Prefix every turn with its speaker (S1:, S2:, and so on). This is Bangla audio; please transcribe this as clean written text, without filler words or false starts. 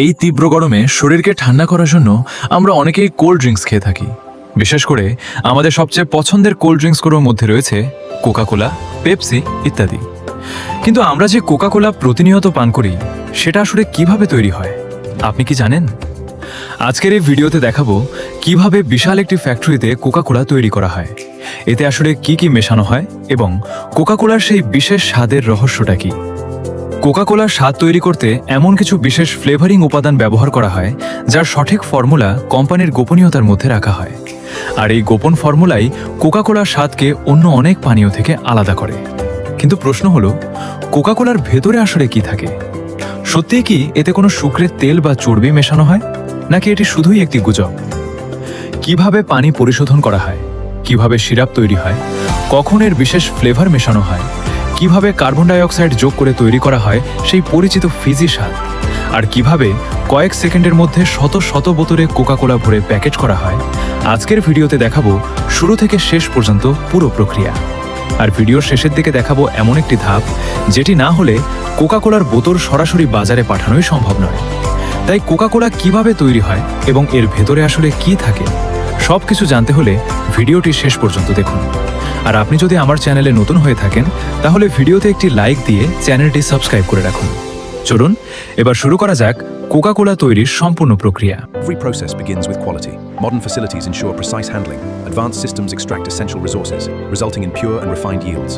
S1: এই তীব্র গরমে শরীরকে ঠান্ডা করার জন্য আমরা অনেকেই কোল্ড ড্রিঙ্কস খেয়ে থাকি। বিশেষ করে আমাদের সবচেয়ে পছন্দের কোল্ড ড্রিঙ্কসগুলোর মধ্যে রয়েছে কোকা কোলা, পেপসি ইত্যাদি। কিন্তু আমরা যে কোকা কোলা প্রতিনিয়ত পান করি সেটা আসলে কিভাবে তৈরি হয় আপনি কি জানেন? আজকের এই ভিডিওতে দেখাবো কিভাবে বিশাল একটি ফ্যাক্টরিতে কোকা কোলা তৈরি করা হয়, এতে আসলে কি কি মেশানো হয় এবং কোকা কোলার সেই বিশেষ স্বাদের রহস্যটা কি। কোকা কোলার স্বাদ তৈরি করতে এমন কিছু বিশেষ ফ্লেভারিং উপাদান ব্যবহার করা হয় যার সঠিক ফর্মুলা কোম্পানির গোপনীয়তার মধ্যে রাখা হয়। আর এই গোপন ফর্মুলাই কোকা কোলার স্বাদকে অন্য অনেক পানীয় থেকে আলাদা করে। কিন্তু প্রশ্ন হলো, কোকা কোলার ভেতরে আসলে কি থাকে? সত্যিই কি এতে কোনো শুকরের তেল বা চর্বি মেশানো হয়, নাকি এটি শুধুই একটি গুজব? কিভাবে পানি পরিশোধন করা হয়, কিভাবে সিরাপ তৈরি হয়, কখন এর বিশেষ ফ্লেভার মেশানো হয়, কিভাবে কার্বন ডাই অক্সাইড যোগ করে তৈরি করা হয় সেই পরিচিত ফিজি স্বাদ, আর কিভাবে কয়েক সেকেন্ডের মধ্যে শত শত বোতলে কোকা কোলা ভরে প্যাকেট করা হয়, আজকের ভিডিওতে দেখাবো শুরু থেকে শেষ পর্যন্ত পুরো প্রক্রিয়া। আর ভিডিওর শেষের দিকে দেখাবো এমন একটি ধাপ যেটি না হলে কোকা কোলার বোতল সরাসরি বাজারে পাঠানোই সম্ভব নয়। তাই কোকা কোলা কিভাবে তৈরি হয় এবং এর ভেতরে আসলে কি থাকে সবকিছু জানতে হলে ভিডিওটি শেষ পর্যন্ত দেখুন। আর আপনি যদি আমার চ্যানেলে নতুন হয়ে থাকেন তাহলে ভিডিওতে একটি লাইক দিয়ে চ্যানেলটি সাবস্ক্রাইব করে রাখুন। চলুন এবার শুরু করা যাক কোকা কোলা তৈরির সম্পূর্ণ প্রক্রিয়া।
S2: Every process begins with quality. Modern facilities ensure precise handling. Advanced systems extract essential resources, resulting in pure and refined yields.